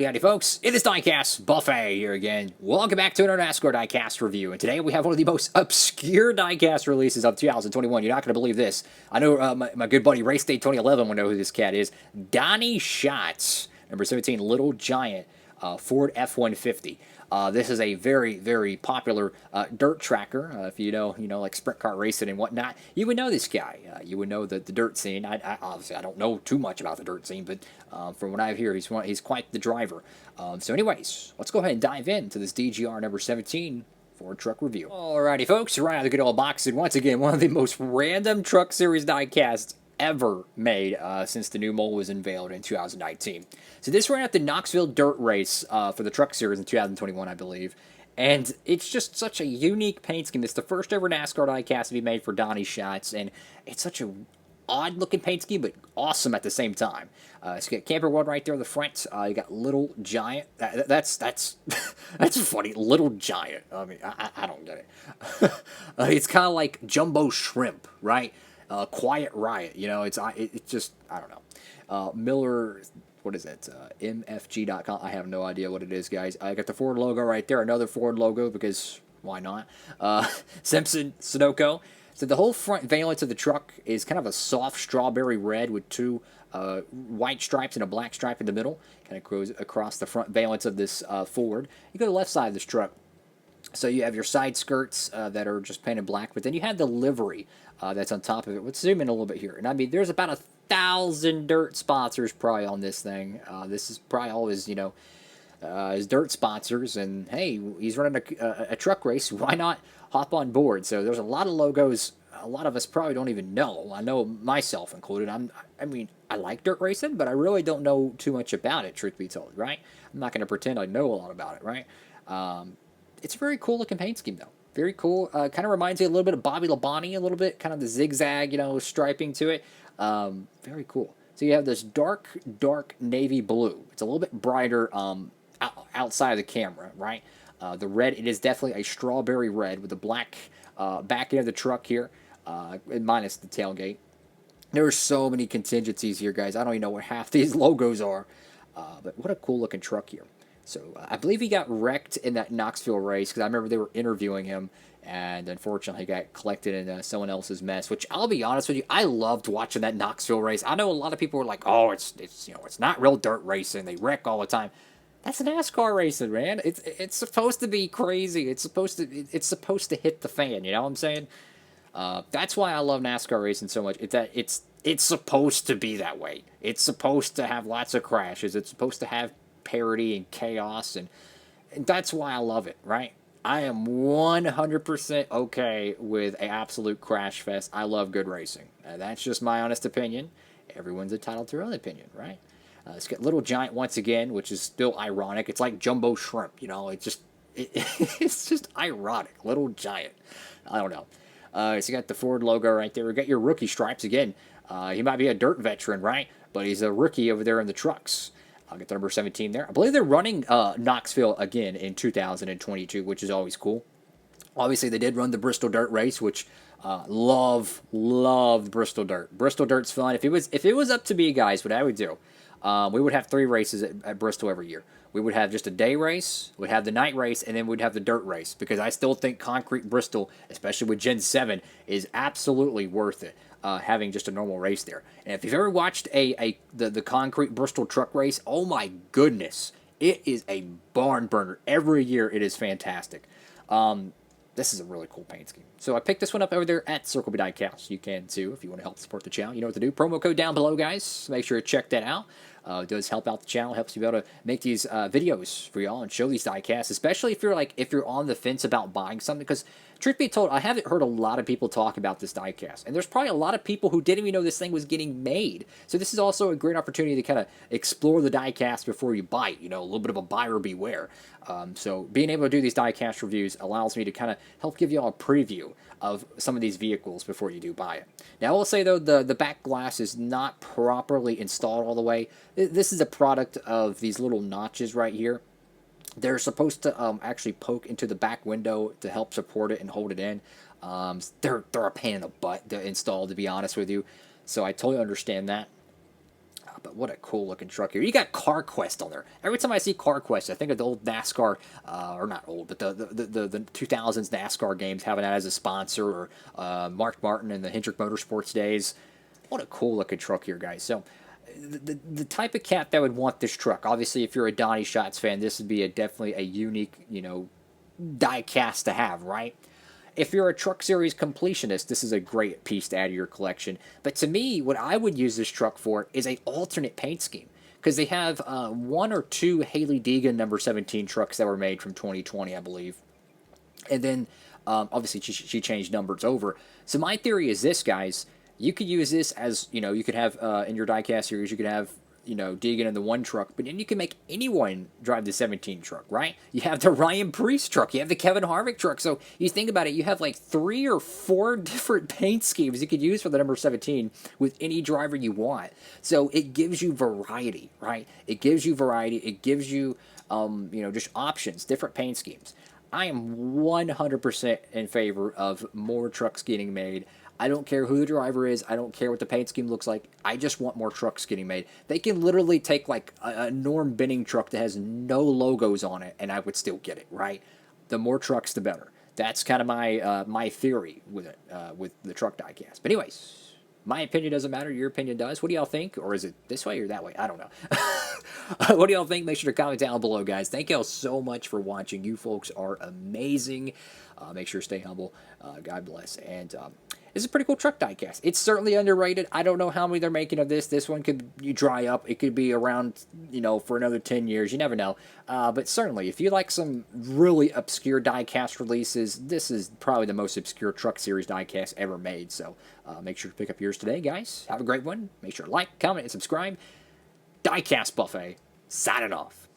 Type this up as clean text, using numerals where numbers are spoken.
Howdy folks, it is Diecastbuffet here again. Welcome back to another Nascar Diecast review, and today we have one of the most obscure diecast releases of 2021. You're not going to believe this. I know my good buddy Race Day 2011 will know who this cat is. Donny Schatz, number 17, Little Giant, Ford F-150. This is a very, very popular dirt tracker. If you know, like sprint car racing and whatnot, you would know this guy. You would know the dirt scene. Obviously, I don't know too much about the dirt scene, but from what I hear, he's quite the driver. So anyways, let's go ahead and dive into this DGR number 17 Ford truck review. Alrighty, folks, right out of the good old box, and once again, one of the most random truck series diecasts ever made since the new mold was unveiled in 2019. So this ran at the Knoxville Dirt Race for the truck series in 2021, I believe. And it's just such a unique paint scheme. It's the first ever NASCAR diecast to be made for Donny Schatz, and it's such a odd looking paint scheme, but awesome at the same time. So you got Camper World right there in the front. You got Little Giant. That's that's funny. Little Giant. I mean, I don't get it. It's kind of like Jumbo Shrimp, right? Quiet Riot, it's just, I don't know. Miller, what is it? MFG.com. I have no idea what it is, guys. I got the Ford logo right there, another Ford logo because why not? Simpson, Sunoco. So the whole front valence of the truck is kind of a soft strawberry red with two white stripes and a black stripe in the middle. Kind of goes across the front valence of this Ford. You go to the left side of this truck. So you have your side skirts that are just painted black, but then you have the livery that's on top of it. Let's zoom in a little bit here. And I mean, there's about 1,000 dirt sponsors probably on this thing. This is probably all his, his dirt sponsors. And hey, he's running a truck race. Why not hop on board? So there's a lot of logos. A lot of us probably don't even know. I know myself included. I mean, I like dirt racing, but I really don't know too much about it, truth be told, right? I'm not going to pretend I know a lot about it, right? It's a very cool looking paint scheme, though. Very cool. Kind of reminds me a little bit of Bobby Labonte, a little bit. Kind of the zigzag, striping to it. Very cool. So you have this dark navy blue. It's a little bit brighter outside of the camera, right? The red, it is definitely a strawberry red with the black back end of the truck here, minus the tailgate. There are so many contingencies here, guys. I don't even know what half these logos are. But what a cool looking truck here. So I believe he got wrecked in that Knoxville race because I remember they were interviewing him, and unfortunately he got collected in someone else's mess. Which I'll be honest with you, I loved watching that Knoxville race. I know a lot of people were like, "Oh, it's not real dirt racing. They wreck all the time." That's NASCAR racing, man. It's supposed to be crazy. It's supposed to hit the fan. You know what I'm saying? That's why I love NASCAR racing so much. It's supposed to be that way. It's supposed to have lots of crashes. It's supposed to have parody and chaos, and that's why I love it, right? I am 100% okay with an absolute crash fest. I love good racing. That's just my honest opinion. Everyone's entitled to their own opinion, right? It's got Little Giant once again, which is still ironic. It's like Jumbo Shrimp, it's just ironic. Little Giant. I don't know. So you got the Ford logo right there. We got your rookie stripes again. He might be a dirt veteran, right? But he's a rookie over there in the trucks. I'll get the number 17 there. I believe they're running Knoxville again in 2022, which is always cool. Obviously, they did run the Bristol Dirt Race, which love Bristol Dirt. Bristol Dirt's fun. If it was up to me, guys, what I would do, we would have 3 races at Bristol every year. We would have just a day race, we'd have the night race, and then we'd have the dirt race. Because I still think Concrete Bristol, especially with Gen 7, is absolutely worth it. Having just a normal race there. And if you've ever watched the Concrete Bristol truck race, oh my goodness, it is a barn burner. Every year it is fantastic. This is a really cool paint scheme. So I picked this one up over there at Circle B Diecast. You can too if you want to help support the channel. You know what to do. Promo code down below, guys. Make sure to check that out. It does help out the channel. Helps you be able to make these videos for y'all and show these diecasts, especially if you're on the fence about buying something. Because truth be told, I haven't heard a lot of people talk about this diecast, and there's probably a lot of people who didn't even know this thing was getting made. So this is also a great opportunity to kind of explore the diecast before you buy it. A little bit of a buyer beware. So being able to do these diecast reviews allows me to kind of help give you all a preview of some of these vehicles before you do buy it. Now, I will say, though, the back glass is not properly installed all the way. This is a product of these little notches right here. They're supposed to actually poke into the back window to help support it and hold it in. They're a pain in the butt to install, to be honest with you. So I totally understand that. But what a cool looking truck here. You got Car Quest on there. Every time I see Car Quest, I think of the old NASCAR, or not old, but the 2000s NASCAR games having that as a sponsor, or Mark Martin and the Hendrick Motorsports days. What a cool looking truck here, guys. So the type of cat that would want this truck, obviously, if you're a Donny Schatz fan, this would be definitely a unique, diecast to have, right? If you're a Truck Series completionist, this is a great piece to add to your collection. But to me, what I would use this truck for is a alternate paint scheme, because they have 1 or 2 Hailie Deegan number 17 trucks that were made from 2020, I believe. And then, obviously, she changed numbers over. So my theory is this, guys. You could use this as, you could have, in your diecast series, you could have, Deegan in the 1 truck, but then you can make anyone drive the 17 truck, right? You have the Ryan Preece truck, you have the Kevin Harvick truck. So you think about it, you have like 3 or 4 different paint schemes you could use for the number 17 with any driver you want. So it gives you variety, right? It gives you variety. It gives you, just options, different paint schemes. I am 100% in favor of more trucks getting made. I don't care who the driver is. I don't care what the paint scheme looks like. I just want more trucks getting made. They can literally take like a Norm Binning truck that has no logos on it, and I would still get it, right? The more trucks, the better. That's kind of my theory with it, with the truck diecast. But anyways, my opinion doesn't matter. Your opinion does. What do y'all think? Or is it this way or that way? I don't know. What do y'all think? Make sure to comment down below, guys. Thank y'all so much for watching. You folks are amazing. Make sure to stay humble. God bless. And it's a pretty cool truck diecast. It's certainly underrated. I don't know how many they're making of this. This one could dry up. It could be around, for another 10 years. You never know. But certainly, if you like some really obscure diecast releases, this is probably the most obscure Truck Series diecast ever made. So make sure to pick up yours today, guys. Have a great one. Make sure to like, comment, and subscribe. Diecast Buffet, signing off.